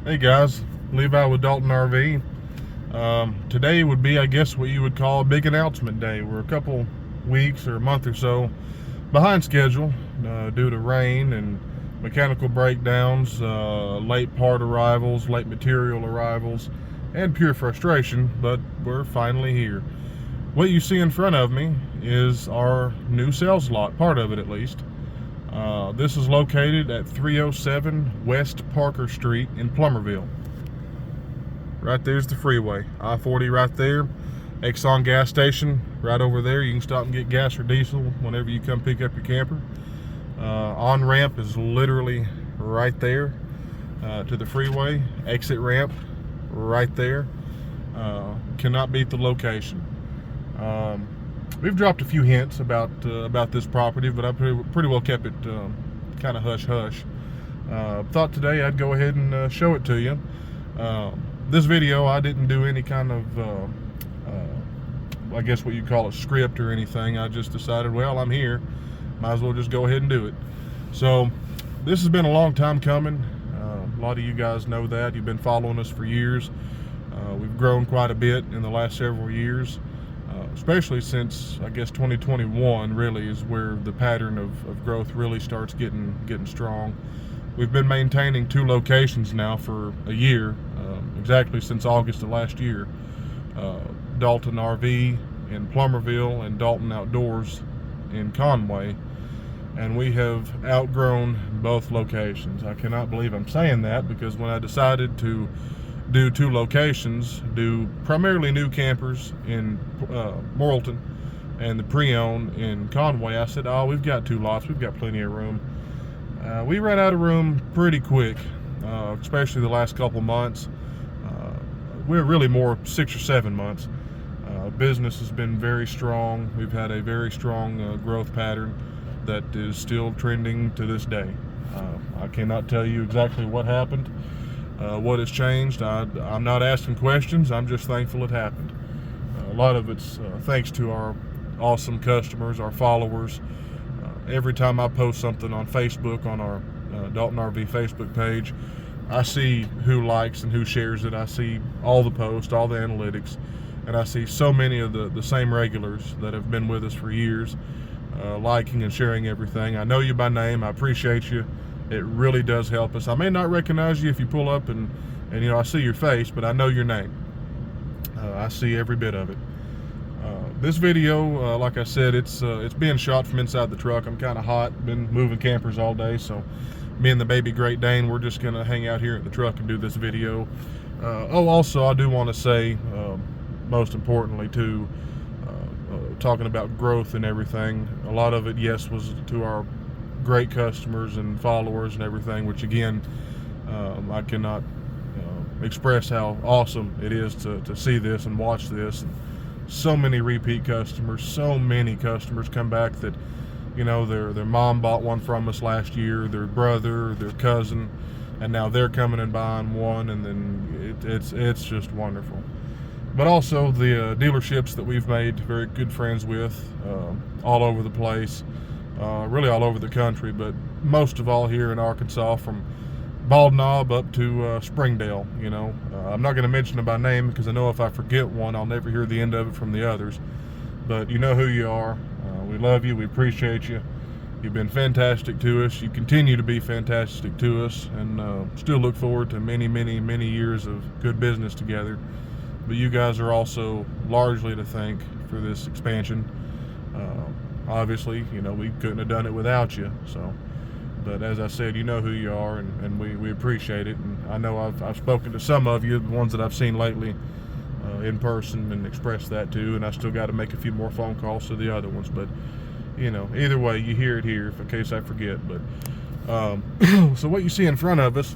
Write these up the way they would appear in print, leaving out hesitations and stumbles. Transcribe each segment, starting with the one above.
Hey guys, Levi with Dalton RV. Today would be, I guess, what you would call a big announcement day. We're a couple weeks or a month or so behind schedule due to rain and mechanical breakdowns, late part arrivals, late material arrivals, and pure frustration, but we're finally here. What you see in front of me is our new sales lot, part of it at least. This is located at 307 West Parker Street in Plumerville. Right there's the freeway, I-40 right there. Exxon gas station right over there. You can stop and get gas or diesel whenever you come pick up your camper. On-ramp is literally right there to the freeway. Exit ramp right there. Cannot beat the location. We've dropped a few hints about this property, but I pretty well kept it kind of hush-hush. Thought today I'd go ahead and show it to you. This video, I didn't do any kind of, I guess what you call a script or anything. I just decided, well, I'm here. Might as well just go ahead and do it. So, this has been a long time coming. A lot of you guys know that. You've been following us for years. We've grown quite a bit in the last several years. Especially since, I guess, 2021 really is where the pattern of growth really starts getting strong. We've been maintaining 2 locations now for a year, exactly since August of last year. Dalton RV in Plumerville and Dalton Outdoors in Conway. And we have outgrown both locations. I cannot believe I'm saying that, because when I decided to do 2 locations, do primarily new campers in Morrilton and the pre-owned in Conway, I said, oh, we've got 2 lots, we've got plenty of room. We ran out of room pretty quick, especially the last couple months. We're really more 6 or 7 months. Business has been very strong. We've had a very strong growth pattern that is still trending to this day. I cannot tell you exactly what happened. What has changed, I'm not asking questions, I'm just thankful it happened. A lot of it's thanks to our awesome customers, our followers. Every time I post something on Facebook, on our Dalton RV Facebook page, I see who likes and who shares it. I see all the posts, all the analytics, and I see so many of the same regulars that have been with us for years, liking and sharing everything. I know you by name, I appreciate you. It really does help us. I may not recognize you if you pull up and you know, I see your face, but I know your name. I see every bit of it. This video, like I said, it's being shot from inside the truck. I'm kind of hot, been moving campers all day, so me and the baby Great Dane, we're just gonna hang out here in the truck and do this video. Also, I do want to say, most importantly too, talking about growth and everything, a lot of it, yes, was to our great customers and followers and everything, which again, I cannot express how awesome it is to see this and watch this. And so many repeat customers, so many customers come back that, you know, their mom bought one from us last year, their brother, their cousin, and now they're coming and buying one, and then it's just wonderful. But also the dealerships that we've made very good friends with all over the place. Really all over the country, but most of all here in Arkansas, from Bald Knob up to Springdale. You know, I'm not going to mention them by name, because I know if I forget one, I'll never hear the end of it from the others. But you know who you are. We love you. We appreciate you. You've been fantastic to us. You continue to be fantastic to us, and still look forward to many, many, many years of good business together. But you guys are also largely to thank for this expansion. Obviously, you know, we couldn't have done it without you. So, but as I said, you know who you are, and we appreciate it. And I know I've spoken to some of you, the ones that I've seen lately in person, and expressed that too. And I still got to make a few more phone calls to the other ones. But you know, either way, you hear it here, in case I forget. But so what you see in front of us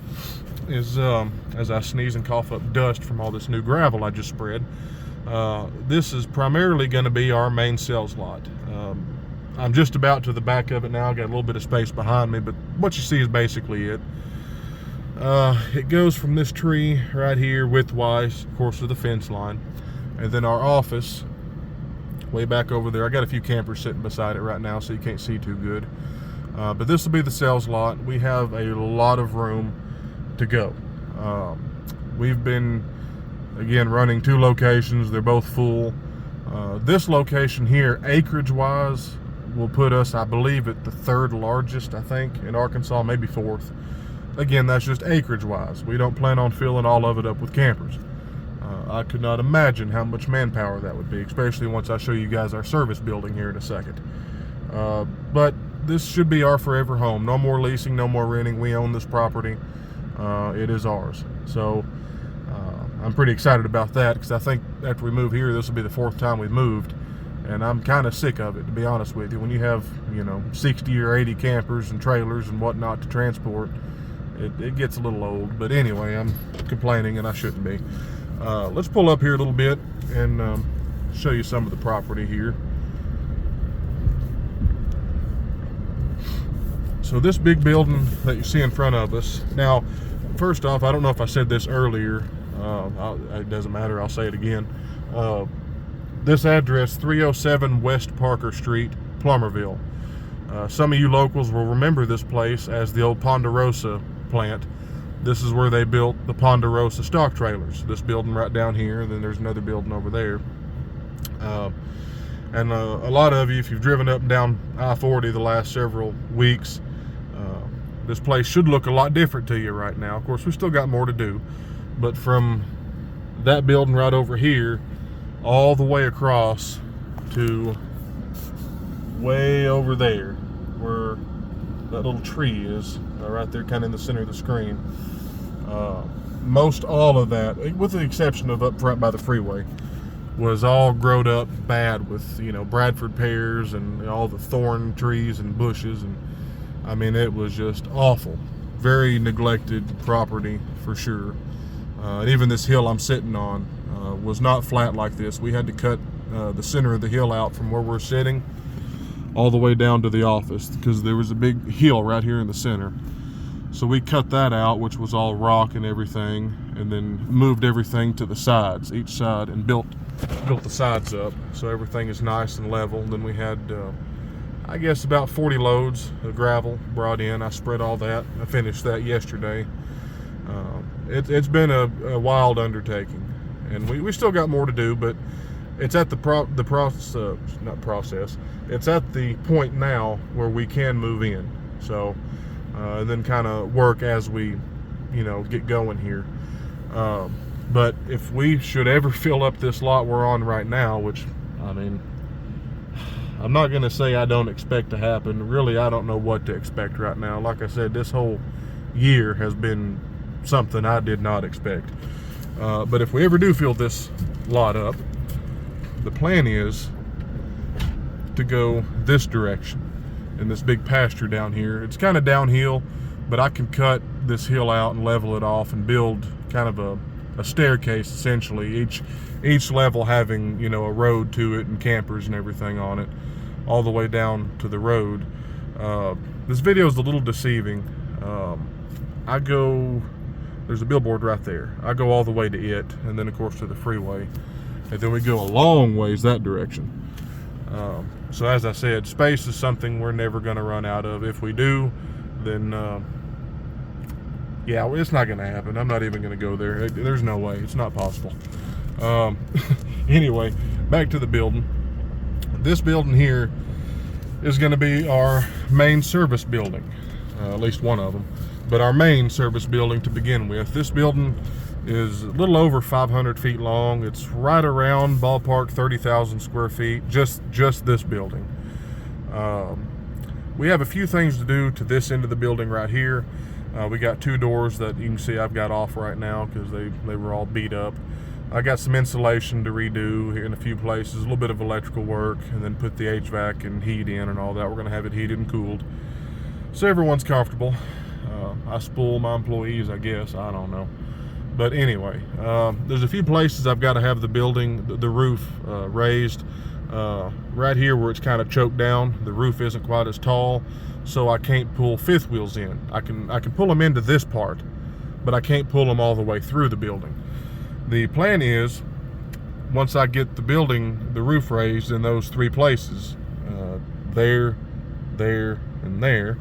is, as I sneeze and cough up dust from all this new gravel I just spread, this is primarily going to be our main sales lot. I'm just about to the back of it now. I got a little bit of space behind me, but what you see is basically it. It goes from this tree right here widthwise, of course, to the fence line, and then our office way back over there. I got a few campers sitting beside it right now, so you can't see too good. But this will be the sales lot. We have a lot of room to go. We've been, again, running 2 locations. They're both full. This location here, acreage-wise, will put us, I believe, at the 3rd largest, I think, in Arkansas, maybe 4th. Again, that's just acreage-wise. We don't plan on filling all of it up with campers. I could not imagine how much manpower that would be, especially once I show you guys our service building here in a second. But this should be our forever home. No more leasing, no more renting. We own this property. It is ours. So I'm pretty excited about that, because I think after we move here, this will be the 4th time we've moved, and I'm kind of sick of it, to be honest with you. When you have, 60 or 80 campers and trailers and whatnot to transport, it gets a little old. But anyway, I'm complaining, and I shouldn't be. Let's pull up here a little bit and show you some of the property here. So this big building that you see in front of us, now, first off, I don't know if I said this earlier. It doesn't matter, I'll say it again. This address, 307 West Parker Street, Plummerville. Some of you locals will remember this place as the old Ponderosa plant. This is where they built the Ponderosa stock trailers. This building right down here, and then there's another building over there. And a lot of you, if you've driven up and down I-40 the last several weeks, this place should look a lot different to you right now. Of course, we still got more to do, but from that building right over here all the way across to way over there where that little tree is, right there kind of in the center of the screen, most all of that, with the exception of up front by the freeway, was all growed up bad with, Bradford pears and all the thorn trees and bushes, and I mean, it was just awful. Very neglected property for sure. And even this hill I'm sitting on was not flat like this. We had to cut the center of the hill out from where we're sitting all the way down to the office, because there was a big hill right here in the center. So we cut that out, which was all rock and everything, and then moved everything to the sides, each side, and built the sides up so everything is nice and level. And then we had I guess about 40 loads of gravel brought in. I spread all that. I finished that yesterday. It's been a wild undertaking, and we still got more to do, but it's at it's at the point now where we can move in. So and then kind of work as we get going here. But if we should ever fill up this lot we're on right now, which, I mean, I'm not going to say I don't expect to happen. Really, I don't know what to expect right now. Like I said, this whole year has been something I did not expect. But if we ever do fill this lot up, the plan is to go this direction in this big pasture down here. It's kind of downhill, but I can cut this hill out and level it off and build kind of a staircase, essentially, each level having a road to it and campers and everything on it, all the way down to the road. This video is a little deceiving. There's a billboard right there. I go all the way to it, and then of course to the freeway, and then we go a long ways that direction. So as I said, space is something we're never going to run out of. If we do, then yeah, it's not going to happen. I'm not even going to go there. There's no way. It's not possible. Anyway, back to the building. This building here is going to be our main service building, at least one of them, but our main service building to begin with. This building is a little over 500 feet long. It's right around ballpark 30,000 square feet, just this building. We have a few things to do to this end of the building right here. We got 2 doors that you can see I've got off right now because they were all beat up. I got some insulation to redo here in a few places, a little bit of electrical work, and then put the HVAC and heat in and all that. We're going to have it heated and cooled so everyone's comfortable. I spoil my employees, I guess. I don't know. But anyway, there's a few places I've got to have the building, the roof raised. Right here where it's kind of choked down, the roof isn't quite as tall, so I can't pull fifth wheels in. I can pull them into this part, but I can't pull them all the way through the building. The plan is, once I get the roof raised in those 3 places, there, and there,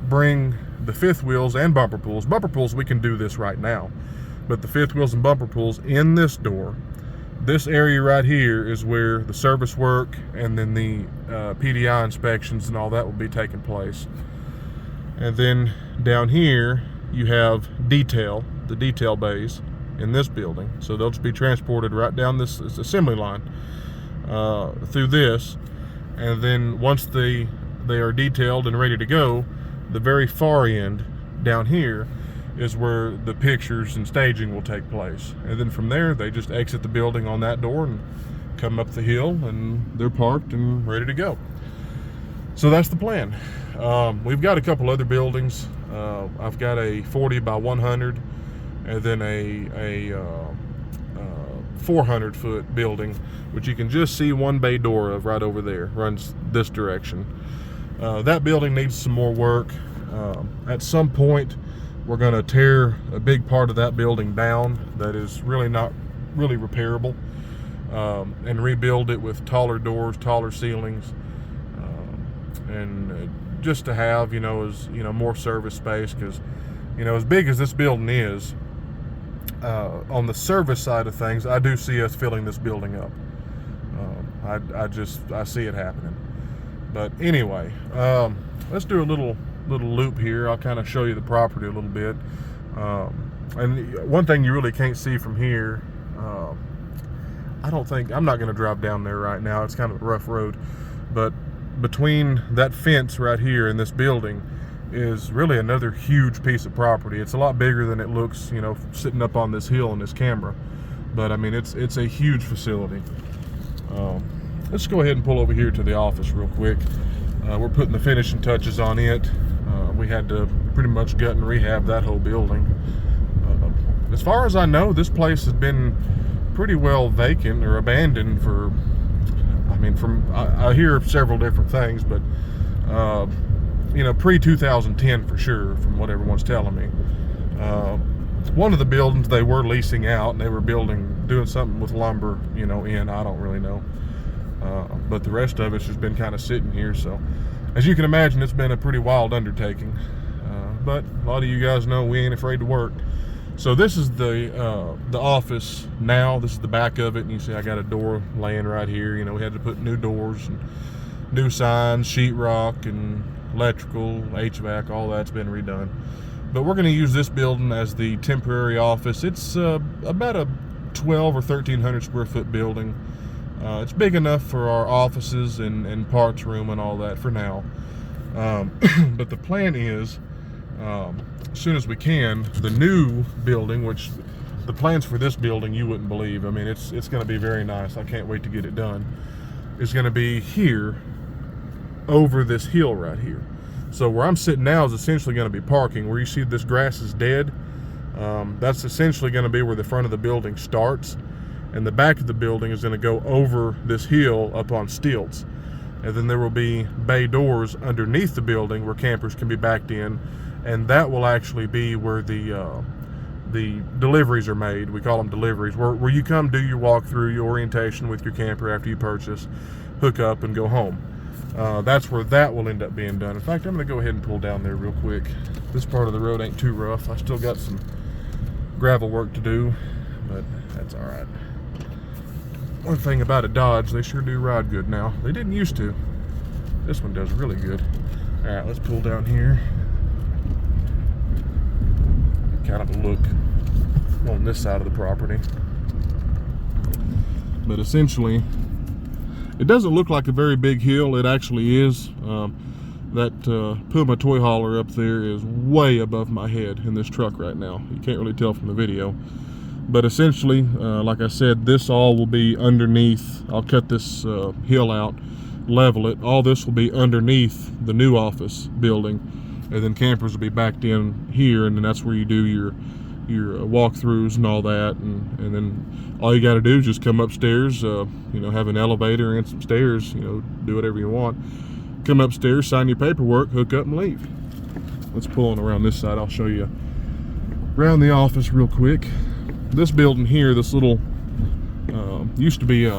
bring the fifth wheels and bumper pulls. Bumper pulls, we can do this right now, but the fifth wheels and bumper pulls in this door, this area right here is where the service work and then the PDI inspections and all that will be taking place. And then down here you have the detail bays in this building. So they'll just be transported right down this assembly line through this. And then once they are detailed and ready to go, the very far end down here is where the pictures and staging will take place. And then from there, they just exit the building on that door and come up the hill, and they're parked and ready to go. So that's the plan. We've got a couple other buildings. I've got a 40 by 100 and then a 400 foot building, which you can just see one bay door of right over there, runs this direction. That building needs some more work. At some point, we're going to tear a big part of that building down that is really not really repairable, and rebuild it with taller doors, taller ceilings, and just to have, more service space, because, as big as this building is, on the service side of things, I do see us filling this building up. I see it happening. But anyway, let's do a little loop here. I'll kind of show you the property a little bit. And one thing you really can't see from here, I'm not going to drive down there right now. It's kind of a rough road, but between that fence right here and this building is really another huge piece of property. It's a lot bigger than it looks, sitting up on this hill in this camera. But I mean, it's a huge facility. Let's go ahead and pull over here to the office real quick. We're putting the finishing touches on it. We had to pretty much gut and rehab that whole building. As far as I know, this place has been pretty well vacant or abandoned for, I hear several different things, but pre-2010 for sure, from what everyone's telling me. One of the buildings they were leasing out, and they were doing something with lumber, I don't really know. But the rest of it's just been kind of sitting here. So as you can imagine, it's been a pretty wild undertaking. But a lot of you guys know we ain't afraid to work. So this is the office now. This is the back of it, and you see I got a door laying right here. We had to put new doors and new signs, sheetrock and electrical, HVAC, all that's been redone. But we're going to use this building as the temporary office. It's about a 12 or 1,300 square foot building. It's big enough for our offices and parts room and all that for now. But the plan is, as soon as we can, the new building, which the plans for this building you wouldn't believe. It's going to be very nice. I can't wait to get it done. It's going to be here over this hill right here. So where I'm sitting now is essentially going to be parking. Where you see this grass is dead, that's essentially going to be where the front of the building starts, and the back of the building is going to go over this hill up on stilts. And then there will be bay doors underneath the building where campers can be backed in, and that will actually be where the deliveries are made. We call them deliveries, where you come do your walkthrough, your orientation with your camper after you purchase, hook up and go home. That's where that will end up being done. In fact, I'm going to go ahead and pull down there real quick. This part of the road ain't too rough. I still got some gravel work to do, but that's all right. One thing about a Dodge, they sure do ride good now. They didn't used to. This one does really good. All right, let's pull down here. Kind of a look on this side of the property. But essentially, it doesn't look like a very big hill. It actually is. That Puma toy hauler up there is way above my head in this truck right now. You can't really tell from the video. But essentially, like I said, this all will be underneath. I'll cut this hill out, level it. All this will be underneath the new office building. And then campers will be backed in here, and then that's where you do your walkthroughs and all that. And then all you got to do is just come upstairs, have an elevator and some stairs, do whatever you want. Come upstairs, sign your paperwork, hook up and leave. Let's pull on around this side. I'll show you around the office real quick. This building here, this little, used to be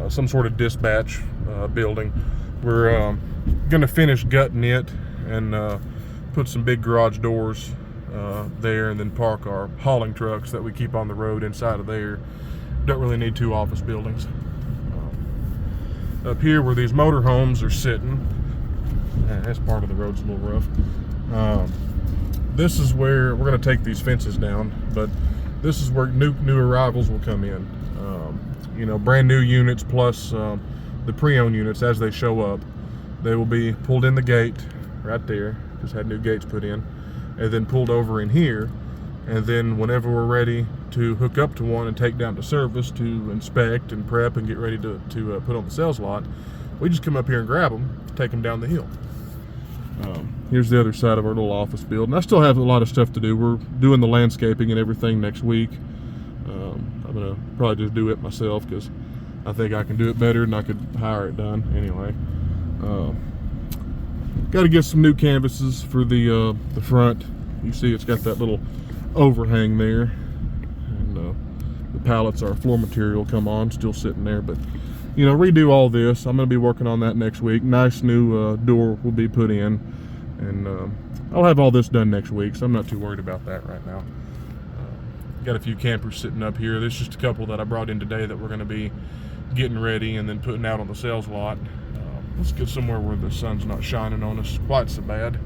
some sort of dispatch building. We're going to finish gutting it and put some big garage doors there, and then park our hauling trucks that we keep on the road inside of there. Don't really need 2 office buildings. Up here where these motorhomes are sitting, that's part of the road's a little rough. This is where we're going to take these fences down, but this is where new arrivals will come in. You know, brand new units plus the pre-owned units as they show up. They will be pulled in the gate right there, just had new gates put in, and then pulled over in here. And then whenever we're ready to hook up to one and take down to service to inspect and prep and get ready to put on the sales lot, we just come up here and grab them, take them down the hill. Here's the other side of our little office building. I still have a lot of stuff to do. We're doing the landscaping and everything next week. I'm gonna probably just do it myself because I think I can do it better and I could hire it done anyway. Got to get some new canvases for the front. You see it's got that little overhang there, and the pallets, our floor material come on, still sitting there. But you know, redo all this. I'm going to be working on that next week. Nice new door will be put in, and I'll have all this done next week, so I'm not too worried about that right now. Got a few campers sitting up here. There's just a couple that I brought in today that we're going to be getting ready and then putting out on the sales lot. Let's get somewhere where the sun's not shining on us quite so bad.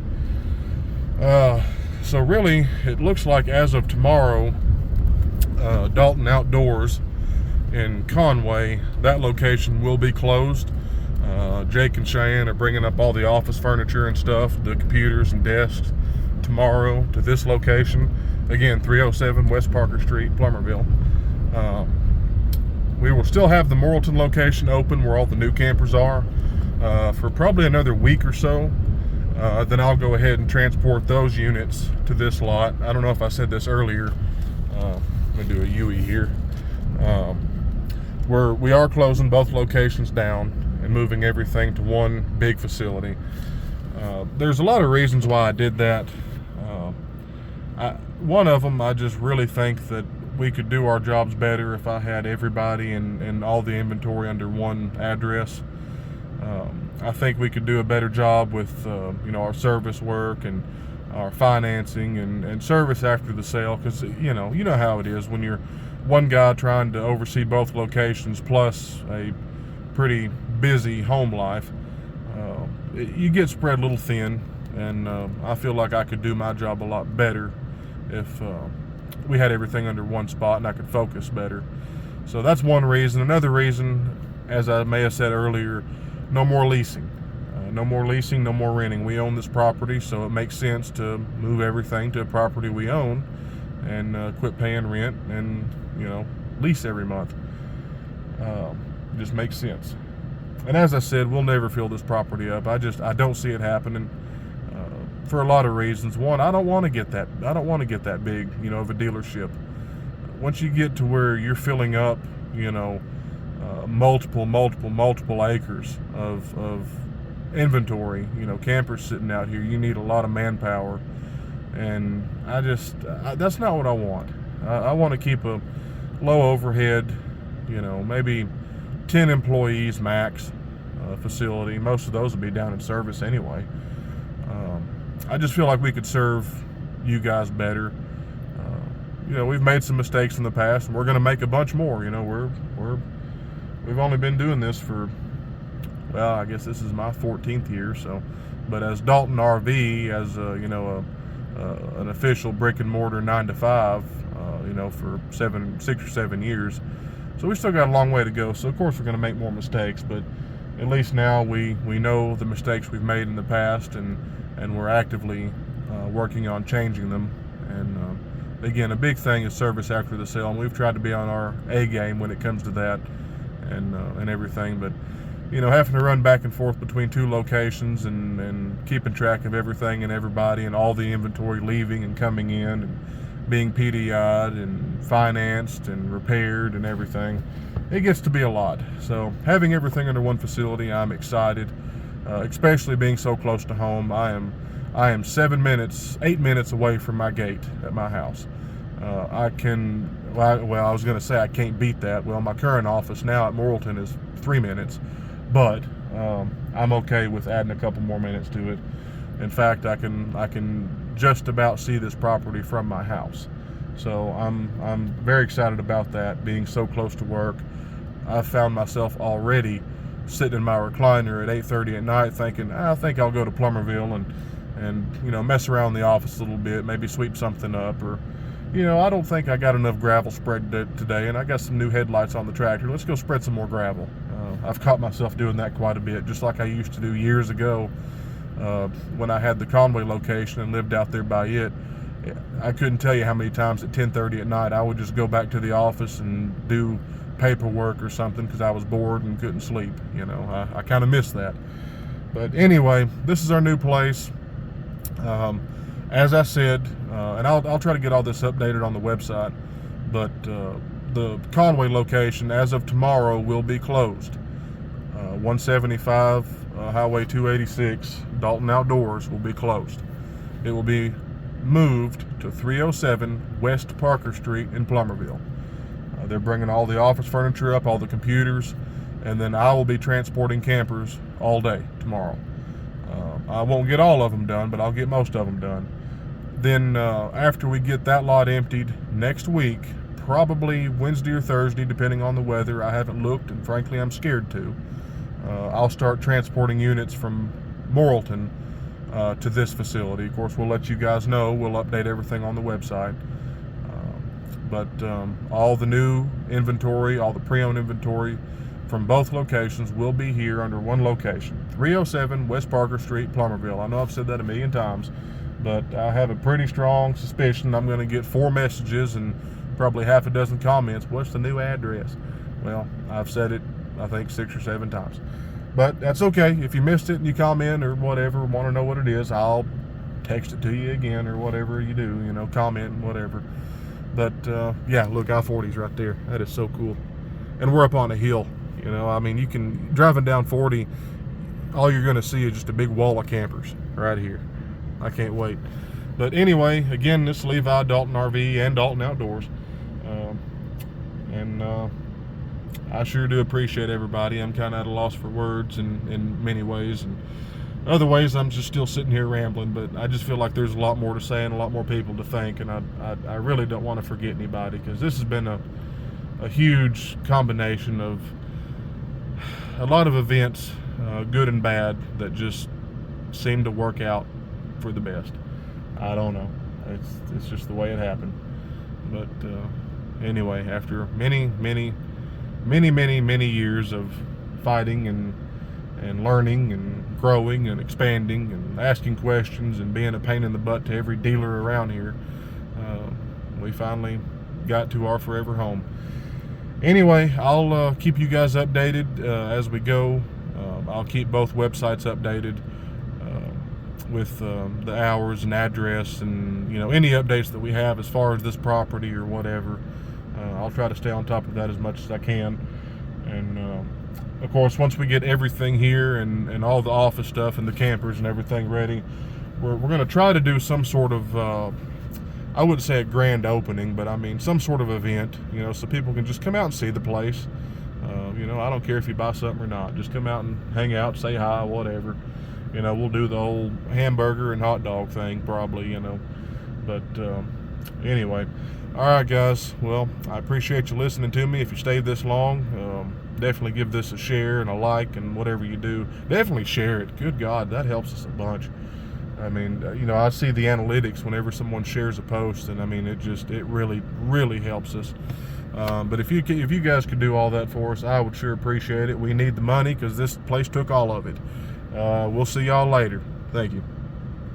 So really, it looks like as of tomorrow, Dalton Outdoors in Conway, that location will be closed. Jake and Cheyenne are bringing up all the office furniture and stuff, the computers and desks, tomorrow to this location. Again, 307 West Parker Street, Plumerville. We will still have the Morrilton location open where all the new campers are for probably another week or so. Then I'll go ahead and transport those units to this lot. I don't know if I said this earlier. I'm going to do a UE here. We are closing both locations down and moving everything to one big facility. There's a lot of reasons why I did that. One of them, I just really think that we could do our jobs better if I had everybody and all the inventory under one address. I think we could do a better job with you know, our service work and our financing and service after the sale, because you know how it is when you're one guy trying to oversee both locations plus a pretty busy home life. You get spread a little thin, and I feel like I could do my job a lot better if we had everything under one spot and I could focus better. So that's one reason. Another reason, as I may have said earlier, no more leasing. No more leasing, no more renting. We own this property, so it makes sense to move everything to a property we own and quit paying rent and, you know, lease every month. It just makes sense. And as I said, we'll never fill this property up. I don't see it happening for a lot of reasons. One, I don't want to get that big, you know, of a dealership. Once you get to where you're filling up, you know, multiple acres of inventory, you know, campers sitting out here, you need a lot of manpower, and that's not what I want. I want to keep a low overhead, you know, maybe 10 employees max facility. Most of those will be down in service anyway. I just feel like we could serve you guys better. You know, we've made some mistakes in the past, and we're going to make a bunch more. You know, we've only been doing this for, well, I guess this is my 14th year. So, but as Dalton RV, as you know, an official brick and mortar 9 to 5, you know, for 6 or 7 years. So we still got a long way to go. So of course we're going to make more mistakes, but at least now we know the mistakes we've made in the past, and we're actively working on changing them. And again, a big thing is service after the sale, and we've tried to be on our A game when it comes to that and everything. But you know, having to run back and forth between 2 locations and keeping track of everything and everybody and all the inventory leaving and coming in and being PDI'd and financed and repaired and everything, it gets to be a lot. So having everything under one facility, I'm excited, especially being so close to home. I am 8 minutes away from my gate at my house. I was going to say I can't beat that. Well, my current office now at Morrilton is 3 minutes, but I'm okay with adding a couple more minutes to it. In fact, I can just about see this property from my house. So I'm very excited about that, being so close to work. I found myself already sitting in my recliner at 8:30 at night thinking, I think I'll go to Plummerville and you know, mess around the office a little bit, maybe sweep something up, or you know, I don't think I got enough gravel spread today, and I got some new headlights on the tractor. Let's go spread some more gravel. I've caught myself doing that quite a bit, just like I used to do years ago when I had the Conway location and lived out there by it. I couldn't tell you how many times at 10:30 at night I would just go back to the office and do paperwork or something because I was bored and couldn't sleep. You know, I kind of miss that. But anyway, this is our new place. As I said, and I'll try to get all this updated on the website, but the Conway location as of tomorrow will be closed. 175 Highway 286 Dalton Outdoors will be closed. It will be moved to 307 West Parker Street in Plummerville. They're bringing all the office furniture up, all the computers, and then I will be transporting campers all day tomorrow. I won't get all of them done, but I'll get most of them done. Then after we get that lot emptied next week, probably Wednesday or Thursday, depending on the weather, I haven't looked, and frankly I'm scared to, I'll start transporting units from Morrilton to this facility. Of course, we'll let you guys know. We'll update everything on the website. But all the new inventory, all the pre-owned inventory from both locations will be here under one location, 307 West Parker Street, Plummerville. I know I've said that a million times, but I have a pretty strong suspicion I'm going to get 4 messages and probably half a dozen comments. What's the new address? Well, I've said it, I think 6 or 7 times. But that's okay. If you missed it and you comment or whatever, want to know what it is, I'll text it to you again or whatever you do, you know, comment and whatever. But yeah, look, I-40's right there. That is so cool. And we're up on a hill, you know. I mean, you can, driving down 40, all you're going to see is just a big wall of campers right here. I can't wait. But anyway, again, this is Levi, Dalton RV, and Dalton Outdoors. I sure do appreciate everybody. I'm kind of at a loss for words in many ways, and other ways I'm just still sitting here rambling, but I just feel like there's a lot more to say and a lot more people to thank, and I really don't want to forget anybody, because this has been a huge combination of a lot of events, good and bad, that just seem to work out for the best. I don't know. It's just the way it happened. But anyway, after many years of fighting and learning and growing and expanding and asking questions and being a pain in the butt to every dealer around here, we finally got to our forever home. Anyway, I'll keep you guys updated as we go. I'll keep both websites updated with the hours and address, and you know, any updates that we have as far as this property or whatever. I'll try to stay on top of that as much as I can. And of course, once we get everything here and all the office stuff and the campers and everything ready, we're going to try to do some sort of, I wouldn't say a grand opening, but I mean some sort of event, you know, so people can just come out and see the place. You know, I don't care if you buy something or not. Just come out and hang out, say hi, whatever. You know, we'll do the old hamburger and hot dog thing probably, you know. But anyway, all right, guys. Well, I appreciate you listening to me. If you stayed this long, definitely give this a share and a like, and whatever you do, definitely share it. Good God, that helps us a bunch. I mean, you know, I see the analytics whenever someone shares a post, and I mean, it really helps us. But if you guys could do all that for us, I would sure appreciate it. We need the money because this place took all of it. We'll see y'all later. Thank you.